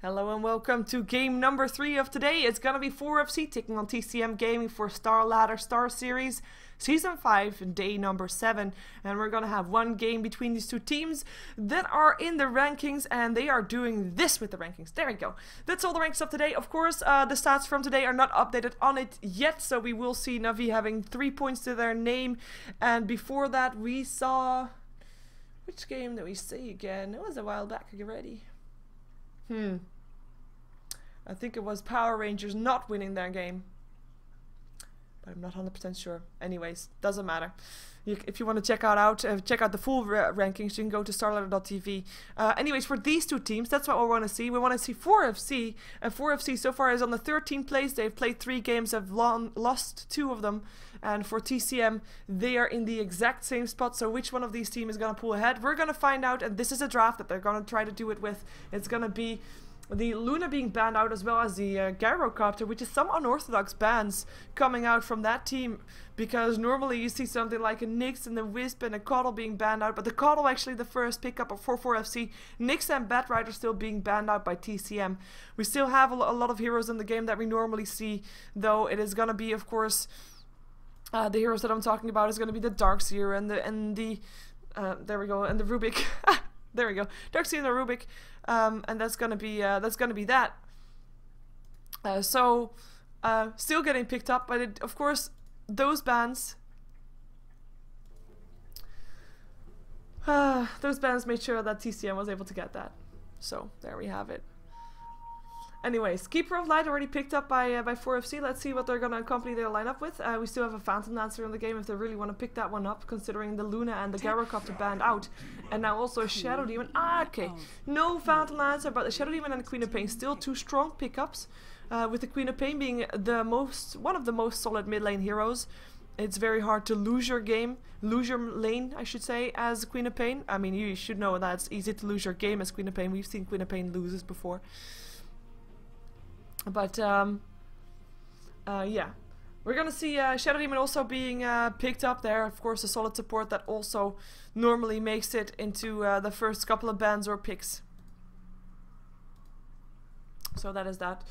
Hello and welcome to game number 3 of today. It's gonna be 4FC taking on tcm-gaming for StarLadder Star Series Season 5 and day number 7. And we're gonna have one game between these two teams that are in the rankings, and they are doing this with the rankings. There we go. That's all the ranks of today. Of course, the stats from today are not updated on it yet, so we will see Navi having 3 points to their name. And before that, we saw... which game did we see again? It was a while back already. I think it was Power Rangers not winning their game. But I'm not 100% sure. Anyways, doesn't matter. If you want to check out the full rankings, you can go to starladder.tv. Anyways, for these two teams, that's what we want to see. We want to see 4FC. And 4FC so far is on the 13th place. They've played 3 games, have lost 2 of them. And for TCM, they are in the exact same spot. So which one of these teams is going to pull ahead? We're going to find out. And this is a draft that they're going to try to do it with. It's going to be the Luna being banned out, as well as the Gyrocopter, which is some unorthodox bans coming out from that team, because normally you see something like a Nyx and a Wisp and a Coddle being banned out, but the Coddle actually the first pickup for 4FC. Nyx and Batrider still being banned out by TCM. We still have a lot of heroes in the game that we normally see, though it is going to be, of course, the heroes that I'm talking about is going to be the Darkseer and the there we go, and the Rubik. There we go, Darkseer and the Rubik. And that's gonna be that. Still getting picked up, but of course those bans. Those bans made sure that TCM was able to get that. So there we have it. Anyways, Keeper of Light already picked up by 4FC. Let's see what they're going to accompany their lineup with. We still have a Phantom Lancer in the game if they really want to pick that one up, considering the Luna and the Gyrocopter banned out. And now also a Shadow Demon. Okay. No Phantom Lancer, but the Shadow Demon and the Queen of Pain still 2 strong pickups. With the Queen of Pain being one of the most solid mid lane heroes. It's very hard to lose your lane, I should say, as Queen of Pain. I mean, you should know that it's easy to lose your game as Queen of Pain. We've seen Queen of Pain loses before. But, yeah. We're gonna see Shadow Demon also being picked up there. Of course, a solid support that also normally makes it into the first couple of bans or picks. So that is that.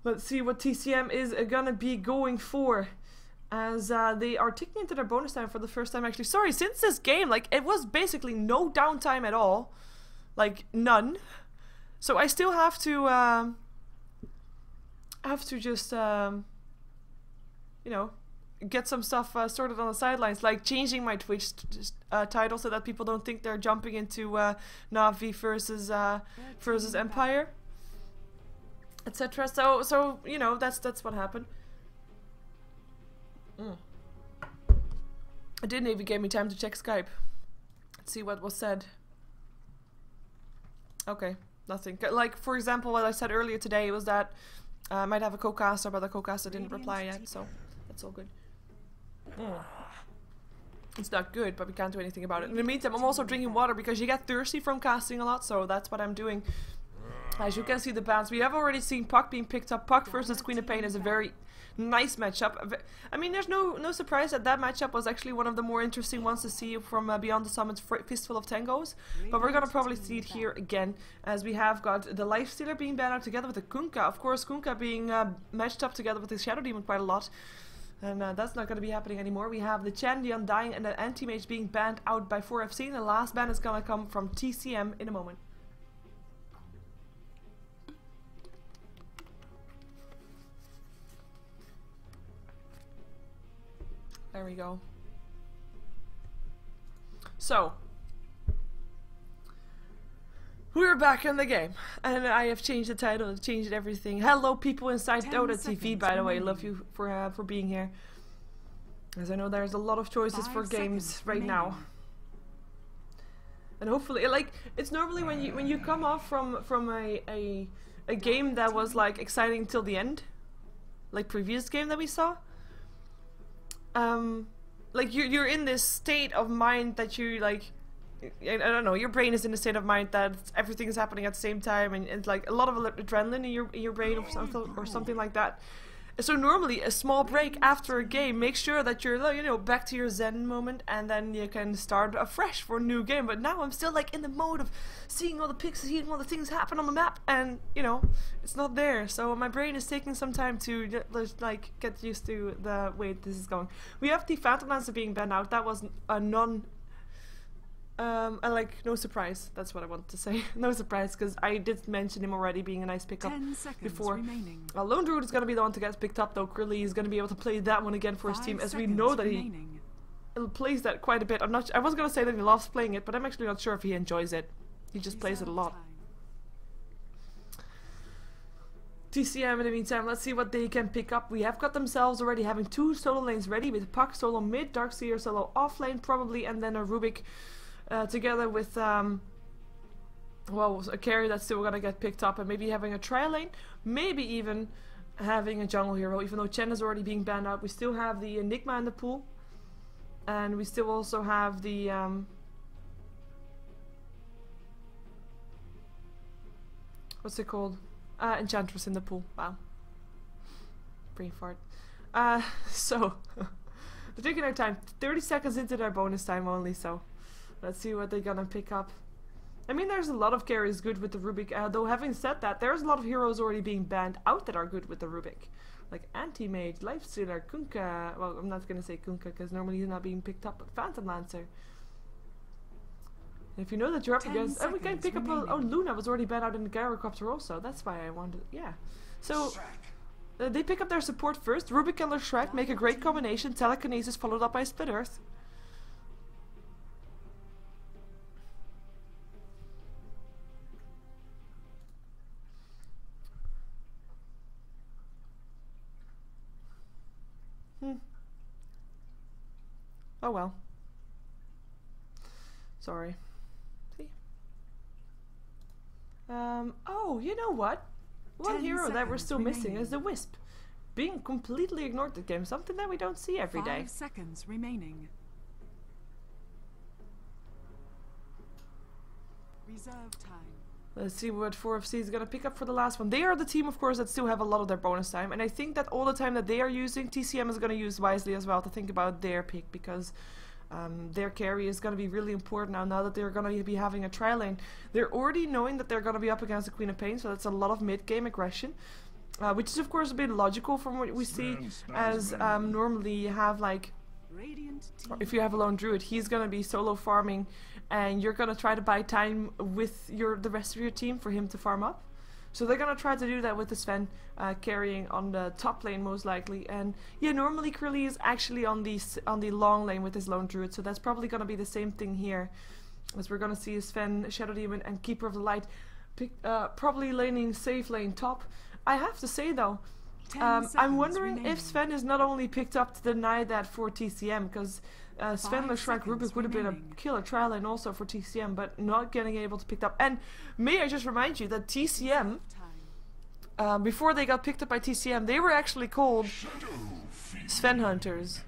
Let's see what TCM is gonna be going for, as they are ticking into their bonus time for the first time. Actually, sorry, since this game, like, it was basically no downtime at all. Like, none. So I still have to just you know, get some stuff sorted on the sidelines, like changing my Twitch title so that people don't think they're jumping into Navi versus Empire, etc. So you know, that's what happened. It didn't even give me time to check Skype. Let's see what was said. Okay, nothing. Like, for example, what I said earlier today was that I might have a co-caster, but the co-caster didn't reply yet, so that's all good. It's not good, but we can't do anything about it. In the meantime, I'm also drinking water because you get thirsty from casting a lot, so that's what I'm doing. As you can see, the bans. We have already seen Puck being picked up. Puck versus Queen of Pain is a very nice matchup. I mean, there's no surprise that matchup was actually one of the more interesting ones to see from Beyond the Summit's Fistful of Tangos. But we're gonna probably see it here again, as we have got the Lifestealer being banned out together with the Kunkka. Of course, Kunkka being matched up together with the Shadow Demon quite a lot. And that's not going to be happening anymore. We have the Chen, the Undying, and the Anti-Mage being banned out by 4FC. And the last ban is going to come from TCM in a moment. There we go. So, we're back in the game, and I have changed the title, changed everything. Hello, people inside Dota TV, by the way. Love you for being here, as I know there's a lot of choices for games right now. And hopefully, like, it's normally when you come off from a game that was like exciting till the end, like previous game that we saw. Like you're in this state of mind that you like, I don't know, your brain is in a state of mind that everything is happening at the same time, and it's like a lot of adrenaline in your brain or something like that. So normally a small break after a game, make sure that you're, you know, back to your zen moment, and then you can start afresh for a new game. But now I'm still like in the mode of seeing all the pixels, seeing all the things happen on the map, and you know, it's not there. So my brain is taking some time to like get used to the way this is going. We have the Phantom Lancer being banned out. That was a no surprise. That's what I wanted to say. No surprise, because I did mention him already being a nice pickup before. Lone Druid is going to be the one to get picked up, though. Curly is going to be able to play that one again for his team, as we know that he plays that quite a bit. I was going to say that he loves playing it, but I'm actually not sure if he enjoys it. He just plays it a lot. TCM in the meantime, let's see what they can pick up. We have got themselves already having 2 solo lanes ready, with Puck solo mid, Darkseer solo off lane probably, and then a Rubik together with well, a carry that's still gonna get picked up, and maybe having a trial lane, maybe even having a jungle hero. Even though Chen is already being banned out, we still have the Enigma in the pool, and we still also have the what's it called? Enchantress in the pool. Wow, brain fart. So they're taking their time. 30 seconds into their bonus time only, so let's see what they're gonna pick up. I mean, there's a lot of carries good with the Rubik, though having said that, there's a lot of heroes already being banned out that are good with the Rubik. Like Anti-Mage, Lifestealer, Kunkka. Well, I'm not gonna say Kunkka because normally he's not being picked up, but Phantom Lancer. And if you know that you're up against... Oh, we can pick up... Oh, Luna was already banned out in the Gyrocopter also. That's why I wanted... Yeah. So... they pick up their support first. Rubik and Shrek make a great combination. Telekinesis followed up by Split Earth. Oh well. Sorry. See? Oh, you know what? One hero that we're still missing is the Wisp. Being completely ignored this game, something that we don't see every day. 5 seconds remaining. Reserve time. Let's see what 4FC is going to pick up for the last one. They are the team, of course, that still have a lot of their bonus time. And I think that all the time that they are using, TCM is going to use wisely as well to think about their pick. Because their carry is going to be really important now that they're going to be having a trial lane. They're already knowing that they're going to be up against the Queen of Pain. So that's a lot of mid-game aggression. Which is, of course, a bit logical from what we see. As normally you have, like... if you have a Lone Druid, he's going to be solo farming, and you're going to try to buy time with the rest of your team for him to farm up. So they're going to try to do that with the Sven carrying on the top lane most likely. And yeah, normally Curly is actually on the long lane with his Lone Druid, so that's probably going to be the same thing here. As we're going to see Sven, Shadow Demon and Keeper of the Light probably laning safe lane top. I have to say though, I'm wondering if Sven is not only picked up to deny that for TCM, because Sven Shrek Rubik would have been a killer trial and also for TCM, but not getting able to pick up. And may I just remind you that TCM, before they got picked up by TCM, they were actually called Sven Hunters.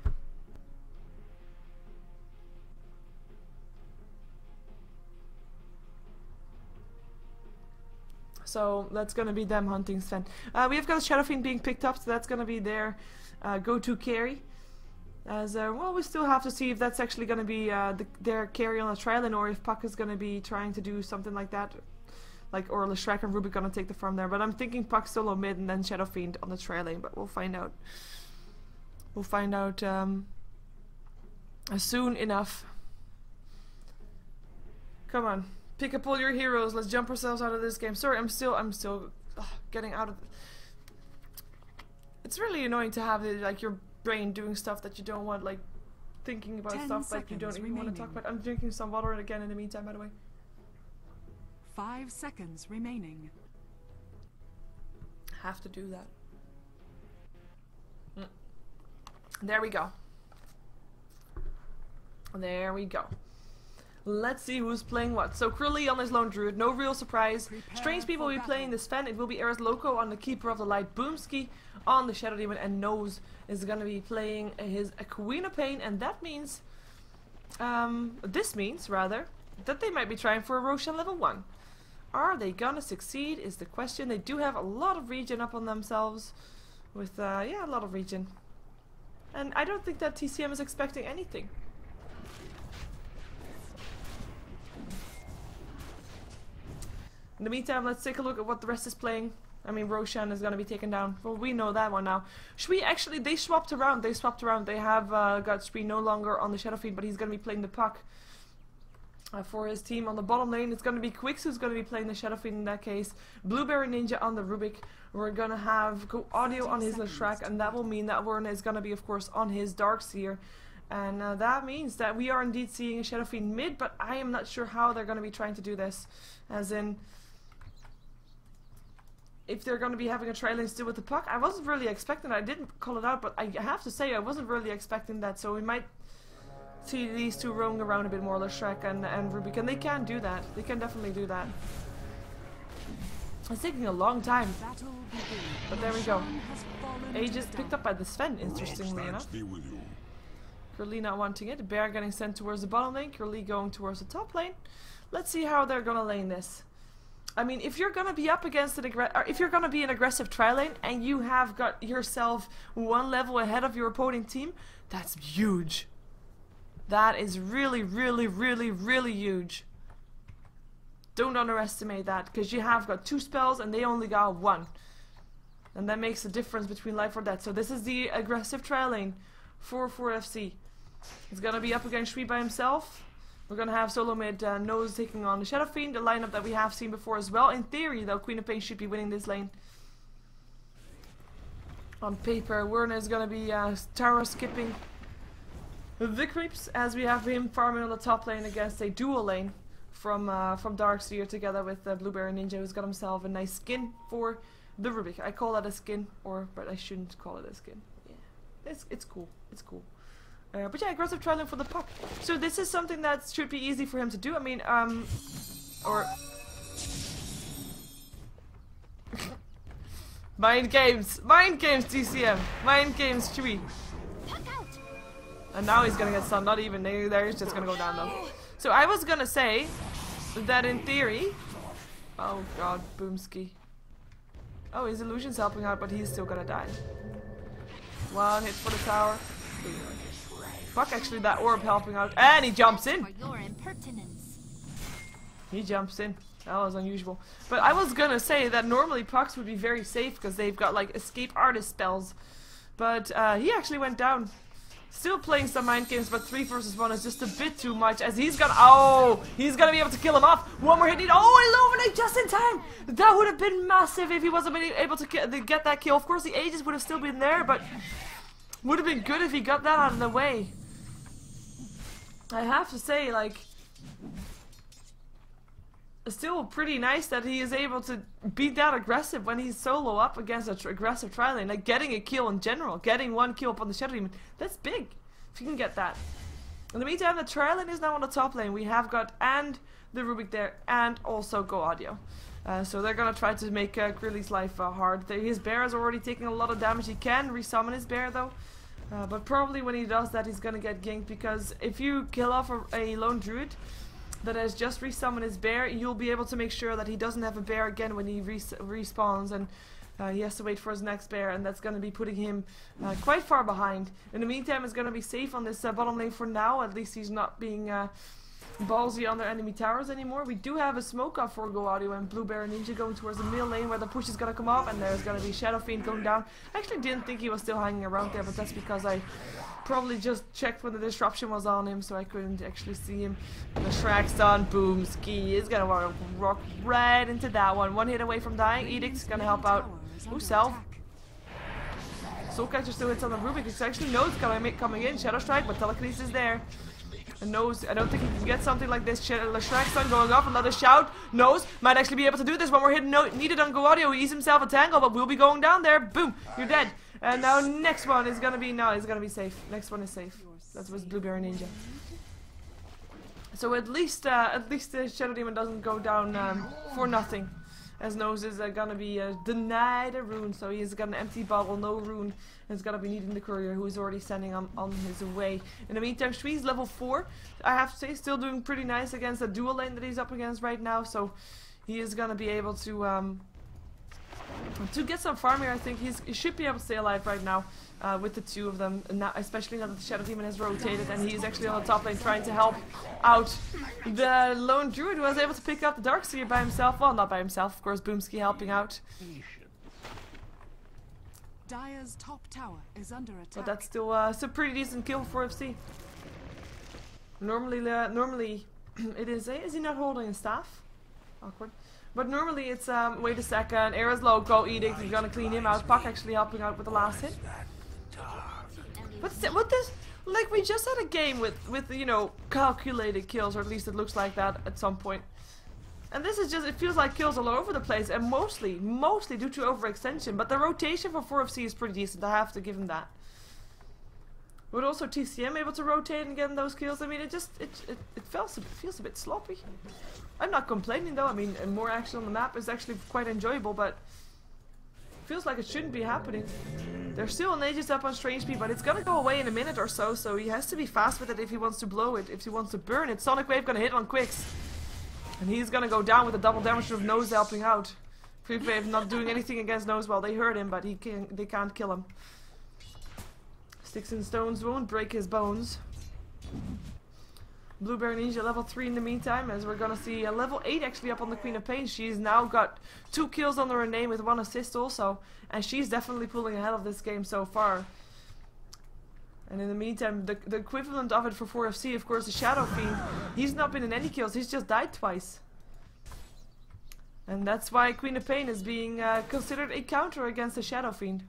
So that's gonna be them hunting Sven. We've got Shadow Fiend being picked up, so that's gonna be their go-to carry. As well, we still have to see if that's actually gonna be their carry on a trial lane, or if Puck is gonna be trying to do something like that, or Shrek and Rubik gonna take the farm there. But I'm thinking Puck solo mid and then Shadow Fiend on the trial lane. But we'll find out. We'll find out soon enough. Come on. Pick up all your heroes. Let's jump ourselves out of this game. Sorry, I'm still getting out of. It's really annoying to have like your brain doing stuff that you don't want, like thinking about stuff that you don't even want to talk about. I'm drinking some water again in the meantime, by the way. 5 seconds remaining. Have to do that. There we go. There we go. Let's see who's playing what. So Curly on his Lone Druid, no real surprise. Strange People will be playing the Sven. It will be Eris Loco on the Keeper of the Light, Boomski on the Shadow Demon, and Nose is going to be playing his Queen of Pain, and that means, this means rather, that they might be trying for a Roshan level 1. Are they gonna succeed is the question. They do have a lot of regen up on themselves. with yeah, a lot of regen. And I don't think that TCM is expecting anything. In the meantime, let's take a look at what the rest is playing. I mean, Roshan is going to be taken down. Well, we know that one now. Shui, actually, they swapped around. They have got Shui no longer on the Shadow Fiend, but he's going to be playing the puck for his team. On the bottom lane, it's going to be Quix who's going to be playing the Shadow Fiend in that case. Blueberry Ninja on the Rubik. We're going to have Go Audio on his Leshrac, and that will mean that Warren is going to be, of course, on his Darkseer. And that means that we are indeed seeing a Shadow Fiend mid, but I am not sure how they're going to be trying to do this. As in, if they're going to be having a tri-lane still with the puck. I wasn't really expecting that. I didn't call it out, but I have to say I wasn't really expecting that. So we might see these two roaming around a bit more, Leshrac and Rubik. And they can do that. They can definitely do that. It's taking a long time. But there we go. Aegis picked up by the Sven, interestingly enough. Curly not wanting it. Bear getting sent towards the bottom lane. Curly going towards the top lane. Let's see how they're going to lane this. I mean, if you're gonna be up against if you're gonna be an aggressive tri-lane and you have got yourself one level ahead of your opposing team, that's huge. That is really, really, really, really huge. Don't underestimate that, because you have got 2 spells and they only got 1. And that makes a difference between life or death. So this is the aggressive tri-lane for 4FC. He's gonna be up against Shui by himself. We're going to have solo mid Nose taking on the Shadow Fiend, the lineup that we have seen before as well. In theory, though, Queen of Pain should be winning this lane. On paper, Werner is going to be tower skipping the creeps, as we have him farming on the top lane against a dual lane from Darkseer together with Blueberry Ninja, who's got himself a nice skin for the Rubik. I call that a skin, but I shouldn't call it a skin. Yeah, it's cool. It's cool. But yeah, aggressive tri-lane for the puck. So this is something that should be easy for him to do. I mean, Mind games, TCM, mind games, Chewy. And now he's gonna get stunned. Not even there. He's just gonna go down though. So I was gonna say that in theory. Oh god, Boomski. Oh, his illusion's helping out, but he's still gonna die. 1 hit for the tower. Fuck, actually that orb helping out, and he jumps in. He jumps in. That was unusual. But I was gonna say that normally pucks would be very safe because they've got like escape artist spells. But he actually went down. Still playing some mind games, but 3 versus 1 is just a bit too much. As he's gonna, he's gonna be able to kill him off. One more hit. Illuminate just in time. That would have been massive if he wasn't able to get that kill. Of course, the Aegis would have still been there, but would have been good if he got that out of the way. I have to say, like, it's still pretty nice that he is able to be that aggressive when he's solo up against an aggressive tri-lane. Like, getting a kill in general, getting 1 kill up on the Shadow Demon, that's big, if you can get that. In the meantime, the tri-lane is now on the top lane. We have got and the Rubik there, and also Go Audio. So they're gonna try to make Grilly's life hard. His bear is already taking a lot of damage. He can resummon his bear though. But probably when he does that, he's gonna get ganked, because if you kill off a lone druid that has just resummoned his bear, you'll be able to make sure that he doesn't have a bear again when he respawns, and he has to wait for his next bear, and that's gonna be putting him quite far behind. In the meantime, it's gonna be safe on this bottom lane for now. At least he's not being ballsy on their enemy towers anymore. We do have a smoke off for Go Audio and Blueberry Ninja going towards the middle lane where the push is gonna come off, and there's gonna be Shadow Fiend going down. I actually didn't think he was still hanging around there, but that's because I probably just checked when the disruption was on him, so I couldn't actually see him. And the Shrag's on. Boomski is gonna rock right into that one. 1 hit away from dying. Edict's gonna help out. Ooh, Self. Soulcatcher still hits on the Rubik. It's actually Node's coming in. Shadow Strike, but Telekinesis is there. And Nose, I don't think he can get something like this. Leshrac Sun going off, another shout. Nose might actually be able to do this. 1 more hit needed on Go Audio. He eats himself a tangle, but we'll be going down there. Boom, you're dead. And now next one is gonna be, no, it's gonna be safe. Next one is safe. That was Blueberry Ninja. So at least the Shadow Demon doesn't go down for nothing. As Nose is gonna be denied a rune, so he's got an empty bubble, no rune. And it's gonna be needing the courier, who is already sending on his way. In the meantime, Shui's level 4. I have to say, still doing pretty nice against the dual lane that he's up against right now. So he is gonna be able to To get some farm here, I think he should be able to stay alive right now with the two of them, and now, especially now that the Shadow Demon has rotated and he's actually on the top lane trying to help out the lone druid who was able to pick up the Darkseer by himself. Well, not by himself, of course, Boomski helping out. Dire's top tower is under attack. But that's still a pretty decent kill for FC. Normally it is. Is he not holding a staff? Awkward. But normally it's wait a second. Era's loco edict. You're gonna clean him out. Puck actually helping out with the last hit. But what this? Like we just had a game with you know calculated kills, or at least it looks like that at some point. And this is just, it feels like kills all over the place, and mostly due to overextension. But the rotation for 4FC is pretty decent, I have to give him that. But also TCM able to rotate and get those kills. I mean, it feels a bit sloppy. I'm not complaining though. I mean, more action on the map is actually quite enjoyable, but feels like it shouldn't be happening. There's still an Aegis up on Strange Speed, but it's gonna go away in a minute or so, so he has to be fast with it if he wants to blow it, if he wants to burn it. Sonic Wave gonna hit on Quicks. And he's gonna go down with a double damage with Nose helping out. Free Wave not doing anything against Nose. Well, they hurt him, but they can't kill him. Sticks and Stones won't break his bones. Blueberry Ninja level 3 in the meantime, as we're gonna see a level 8 actually up on the Queen of Pain. She's now got 2 kills under her name with 1 assist also, and she's definitely pulling ahead of this game so far. And in the meantime, the equivalent of it for 4FC, of course, the Shadow Fiend, he's not been in any kills, he's just died twice. And that's why Queen of Pain is being considered a counter against the Shadow Fiend.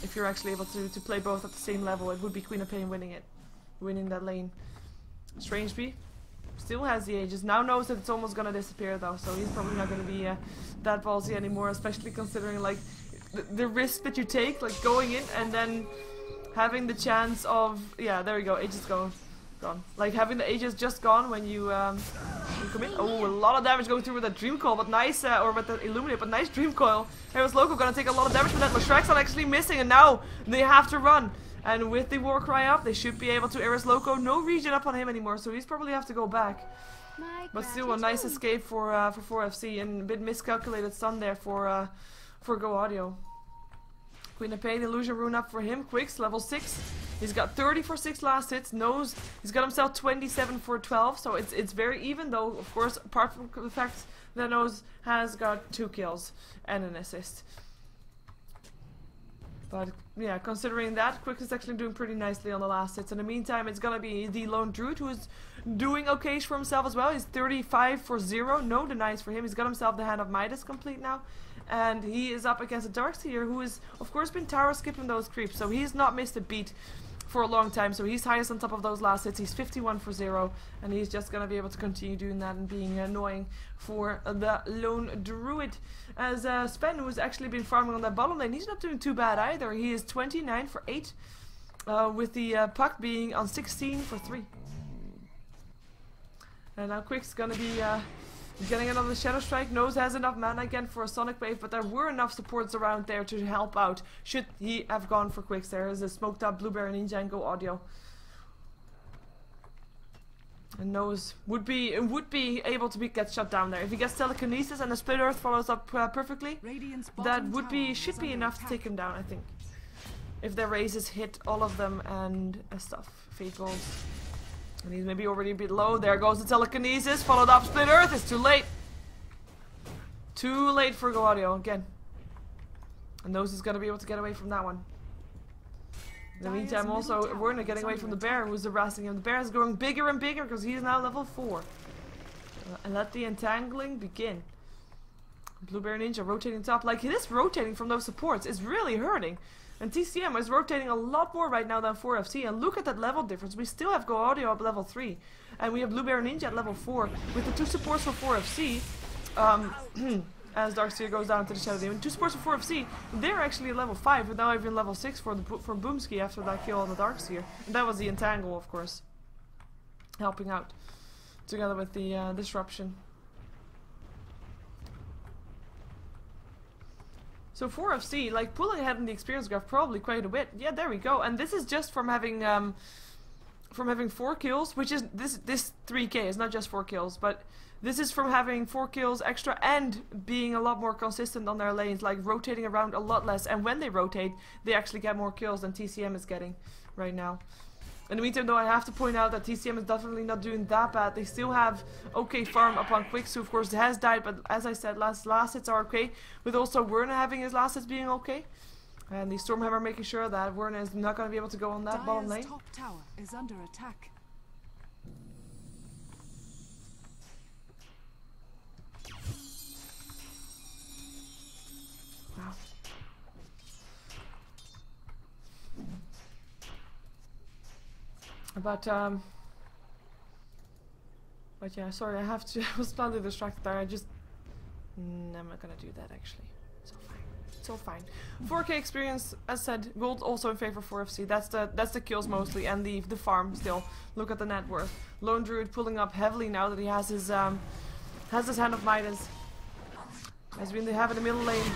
If you're actually able to play both at the same level, it would be Queen of Pain winning that lane. Strange Bee still has the Aegis, now knows that it's almost gonna disappear though, so he's probably not gonna be that ballsy anymore, especially considering like the risk that you take, like going in and then having the chance of, yeah, there we go, Aegis gone. Like having the Aegis just gone when you come in. Oh, a lot of damage going through with that Dream Coil, but nice, or with the Illuminate, but nice Dream Coil. Hero's Loco gonna take a lot of damage from that. Lashraxon actually missing, and now they have to run. And with the War Cry up, they should be able to. Eris Loco, no regen up on him anymore, so he's probably have to go back. But still a nice escape for 4FC, and a bit miscalculated stun there for Go Audio. Queen of Pain, Illusion Rune up for him. Quicks, level 6. He's got 30 for 6 last hits. Nose, he's got himself 27 for 12. So it's very even, though, of course, apart from the fact that Nose has got 2 kills and an assist. But yeah, considering that, Quicks is actually doing pretty nicely on the last hits. In the meantime, it's gonna be the Lone Druid who is doing okay for himself as well. He's 35 for 0. No denies for him. He's got himself the Hand of Midas complete now. And he is up against a Darkseer who has, of course, been tower skipping those creeps. So he's not missed a beat for a long time. So he's highest on top of those last hits. He's 51 for 0. And he's just going to be able to continue doing that and being annoying for the Lone Druid. As Spen, who's actually been farming on that bottom lane, he's not doing too bad either. He is 29 for 8. With the Puck being on 16 for 3. And now Quick's going to be... getting another Shadow Strike. Nose has enough mana again for a Sonic Wave, but there were enough supports around there to help out should he have gone for Quicks. There is a smoked up Blueberry Ninja and Go Audio. And Nose would be able to get shut down there. If he gets Telekinesis and the Split Earth follows up perfectly, that should be enough to take him down, I think. If their raises hit all of them and stuff. Fate Balls. And he's maybe already a bit low. There goes the Telekinesis. Followed up Split Earth. It's too late. Too late for Go Audio again. And Nose is going to be able to get away from that one. In the meantime, also, Werner getting away from the bear who's harassing him. The bear is growing bigger and bigger because he is now level 4. And let the entangling begin. Blueberry Ninja rotating top. Like, this rotating from those supports is really hurting. And TCM is rotating a lot more right now than 4FC, and look at that level difference. We still have Go Audio up level 3, and we have Blueberry Ninja at level 4, with the 2 supports for 4FC, as Darkseer goes down to the Shadow Demon. 2 supports for 4FC, they're actually at level 5, but now even level 6 for Boomski after that kill on the Darkseer. And that was the Entangle, of course, helping out, together with the Disruption. So 4FC, like, pulling ahead in the experience graph probably quite a bit. Yeah, there we go. And this is just from having from having 4 kills, which is this 3k is not just 4 kills, but this is from having 4 kills extra and being a lot more consistent on their lanes, like rotating around a lot less. And when they rotate, they actually get more kills than TCM is getting right now. In the meantime, though, I have to point out that TCM is definitely not doing that bad. They still have okay farm upon Quicks, who of course has died, but as I said, last hits are okay. With also Werner having his last hits being okay. And the Stormhammer making sure that Werner is not going to be able to go on that bottom lane. Top tower is under attack. Wow. But yeah, sorry, I have to. I was slightly distracted there. I'm not gonna do that actually. So fine. So fine. 4k experience, as said, gold also in favor for FC. That's the kills mostly, and the farm still. Look at the net worth. Lone Druid pulling up heavily now that he has his Hand of Midas. As we have in the middle lane.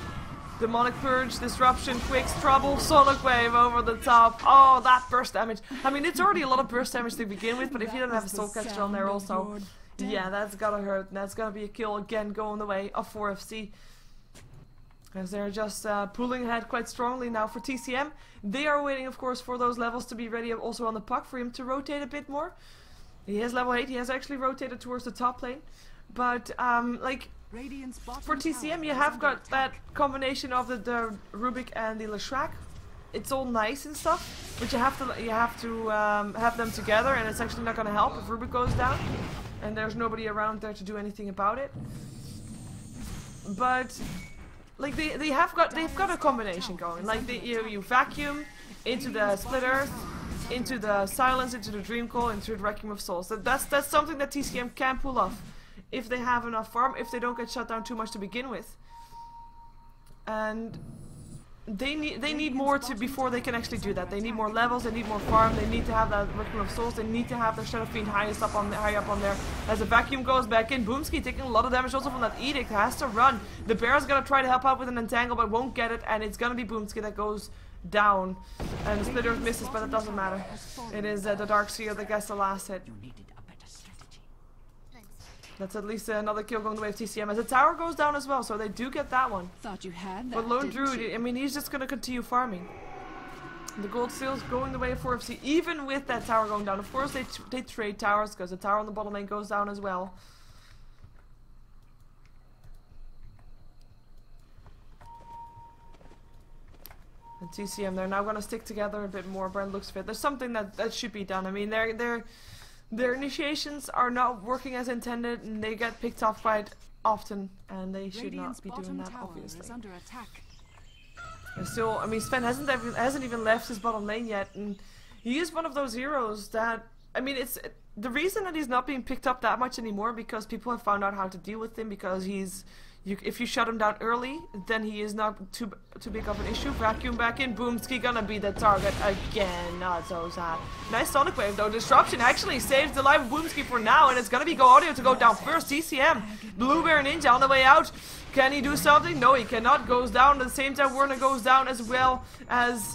Demonic Purge, Disruption, Quicks, Trouble, Sonic Wave over the top. Oh, that burst damage. I mean, it's already a lot of burst damage to begin with, but if you don't have a Soul Catcher on there also, yeah, that's gotta hurt. And that's gonna be a kill again going the way of 4FC. As they're just pulling ahead quite strongly now for TCM. They are waiting, of course, for those levels to be ready also on the puck for him to rotate a bit more. He has level 8, he has actually rotated towards the top lane. But, like, for TCM, you have got that combination of the Rubik and the Leshrac. It's all nice and stuff, but you have to have them together, and it's actually not going to help if Rubik goes down, and there's nobody around there to do anything about it. But like they've got a combination going. Like you vacuum into the Split Earth, into the Silence, into the Dream Call, into the Wrecking of Souls. That's something that TCM can pull off. If they have enough farm, if they don't get shut down too much to begin with. And they need more before they can actually do that. They need more levels, they need more farm, they need to have that Wrecking of Souls, they need to have their Shadow Fiend high up on there. As the vacuum goes back in, Boomski taking a lot of damage also from that Edict, has to run. The bear is gonna try to help out with an entangle but won't get it, and it's gonna be Boomski that goes down. And the Split Earth misses, but it doesn't matter. It is the Dark Seer that gets the last hit. That's at least another kill going the way of TCM, as the tower goes down as well, so they do get that one. Thought you had that, but Lone Druid, I mean, he's just going to continue farming. The gold steals going the way of 4FC, even with that tower going down. Of course, they trade towers, because the tower on the bottom lane goes down as well. And TCM, they're now going to stick together a bit more. Brent looks fit. There's something that should be done. I mean, their initiations are not working as intended, and they get picked off quite often, and they should not be doing that, obviously. And still, I mean, Sven hasn't even left his bottom lane yet, and he is one of those heroes that, I mean, the reason that he's not being picked up that much anymore, because people have found out how to deal with him, because if you shut him down early, then he is not too big of an issue. Vacuum back in, Boomski gonna be the target again. Not so sad. Nice Sonic Wave though. Disruption actually saves the life of Boomski for now, and it's gonna be Go Audio to go down first. TCM, Blue Bear Ninja on the way out. Can he do something? No, he cannot. Goes down. At the same time, Werner goes down as well as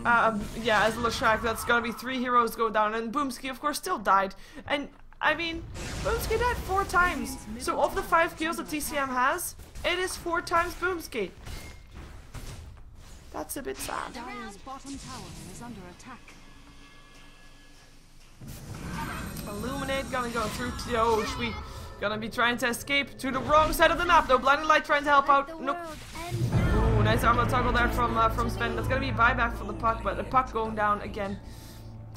as Leshrac. That's gonna be 3 heroes go down, and Boomski of course still died. And I mean, Boomski died 4 times. So of the 5 kills that TCM has, it is 4 times Boomski. That's a bit sad. Dire's bottom tower is under attack. Illuminate gonna go through to Oshwi. Gonna be trying to escape to the wrong side of the map though. Blinding Light trying to help out. Nope. Ooh, nice armor toggle there from Sven. That's gonna be a buyback from the puck, but the puck going down again.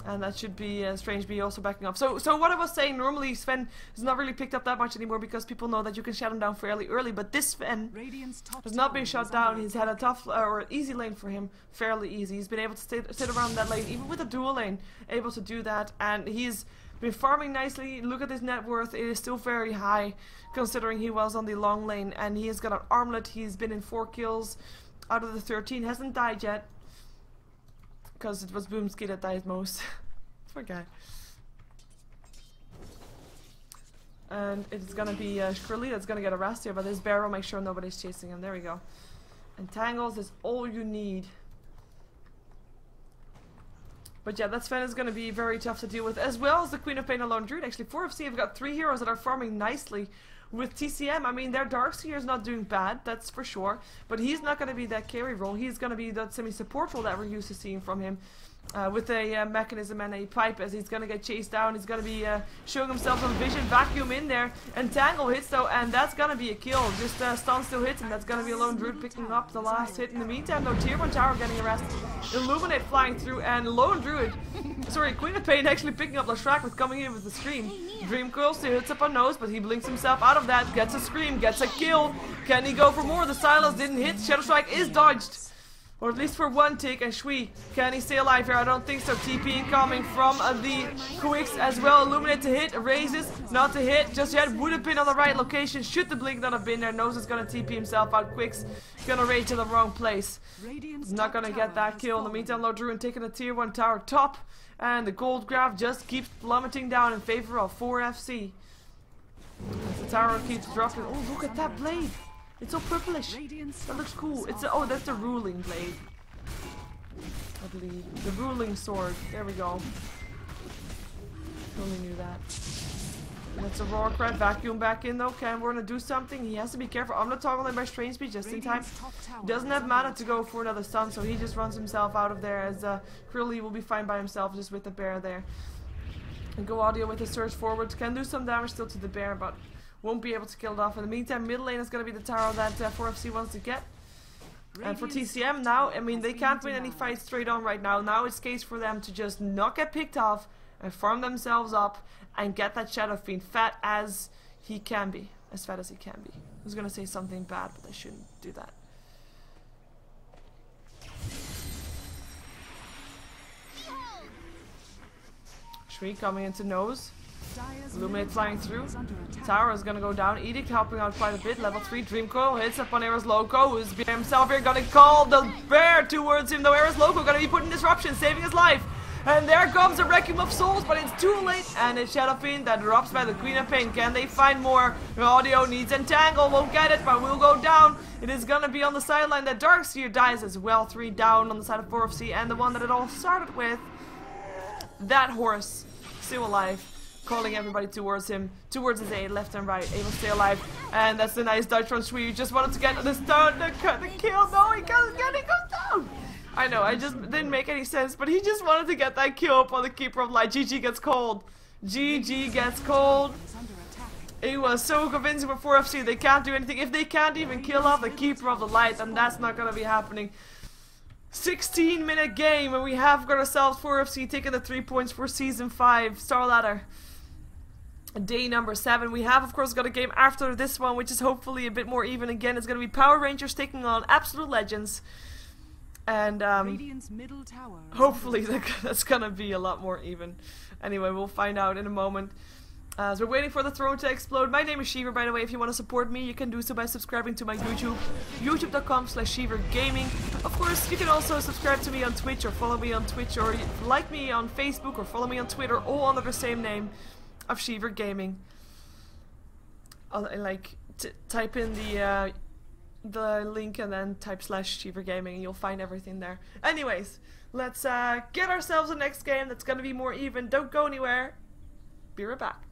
And that should be Strange Bee also backing up. So what I was saying, normally Sven is not really picked up that much anymore because people know that you can shut him down fairly early. But this Sven has not been shut down. He's had a tough or easy lane for him, fairly easy. He's been able to sit around that lane, even with a dual lane, able to do that. And he's been farming nicely. Look at his net worth. It is still very high, considering he was on the long lane. And he has got an armlet. He's been in 4 kills out of the 13. Hasn't died yet. Because it was Boomski that died most. Poor guy. And it's gonna be Shrilly that's gonna get a rest here, but this barrel makes sure nobody's chasing him. There we go. Entangles is all you need. But yeah, that Sven is going to be very tough to deal with, as well as the Queen of Pain and Lone Druid. Actually, 4FC have got 3 heroes that are farming nicely with TCM. I mean, their Darkseer is not doing bad, that's for sure. But he's not going to be that carry role. He's going to be that semi-support role that we're used to seeing from him. With a mechanism and a pipe, as he's going to get chased down. He's going to be showing himself some vision, vacuum in there, and Tangle hits though, and that's going to be a kill. Just stun still hits, and that's going to be a Lone Druid picking up the last hit. In the meantime though, Tier 1 tower getting arrested, Illuminate flying through, and Lone Druid, sorry, Queen of Pain actually picking up Lashrak with coming in with the Scream. Dream Coil still hits up on nose, but he blinks himself out of that, gets a Scream, gets a kill. Can he go for more? The Silence didn't hit, Shadow Strike is dodged. Or at least for one tick, and Shui, can he stay alive here? I don't think so. TP incoming from the Quicks as well. Illuminate to hit, raises, not to hit just yet. Would have been on the right location, should the blink not have been there. Nose is gonna TP himself out. Quicks gonna rage to the wrong place. He's not gonna get that kill. In the meantime, Lord Druid taking a tier 1 tower top, and the gold graph just keeps plummeting down in favor of 4FC. As the tower keeps dropping. Oh, look at that blade! It's so purplish. That looks cool. It's oh, that's the ruling blade, I believe. The ruling sword. There we go. Only knew that. That's a raw cred. Vacuum back in though. Can we're gonna do something. He has to be careful. I'm not talking by strange speed just in time. He doesn't have mana to go for another stun, so he just runs himself out of there. As Curly will be fine by himself just with the bear there. And Go Audio with a surge forward can do some damage still to the bear, but won't be able to kill it off. In the meantime, middle lane is going to be the tower that 4FC wants to get. And for TCM now, I mean, they can't win any fights straight on right now. Now it's case for them to just not get picked off and farm themselves up and get that Shadow Fiend fat as he can be. As fat as he can be. I was going to say something bad, but I shouldn't do that. Shree coming into nose. Illuminate flying through. Tower is gonna go down. Edict helping out quite a bit. Level 3 Dream Coil hits up on Era's Loco, who's by himself here. Gonna call the bear towards him though. Era's Loco gonna be putting disruption, saving his life. And there comes a Wrecking of Souls, but it's too late. And it's Shadow Fiend that drops by the Queen of Pain. Can they find more? Audio needs Entangle, won't get it, but will go down. It is gonna be on the sideline that Darkseer dies as well. 3 down on the side of 4FC, and the one that it all started with. That horse, still alive. Calling everybody towards him, towards his aid, left and right, able to stay alive. And that's the nice dodge from Shui. Just wanted to get the stun, the kill. No, he goes down. I know, I just didn't make any sense, but he just wanted to get that kill upon the Keeper of Light. GG gets cold. GG gets cold. It was so convincing for 4FC. They can't do anything. If they can't even kill off the Keeper of the Light, then that's not going to be happening. 16-minute game, and we have got ourselves 4FC taking the 3 points for Season 5, StarLadder. Day number 7. We have, of course, got a game after this one, which is hopefully a bit more even again. It's going to be Power Rangers taking on Absolute Legends. And, hopefully that's going to be a lot more even. Anyway, we'll find out in a moment. As we're waiting for the throne to explode. My name is Sheever, by the way. If you want to support me, you can do so by subscribing to my YouTube. youtube.com/SheeverGaming. Of course, you can also subscribe to me on Twitch, or follow me on Twitch, or like me on Facebook, or follow me on Twitter, all under the same name of SheeverGaming. Like, type in the link and then type /SheeverGaming and you'll find everything there. Anyways, let's get ourselves a next game that's gonna be more even. Don't go anywhere. Be right back.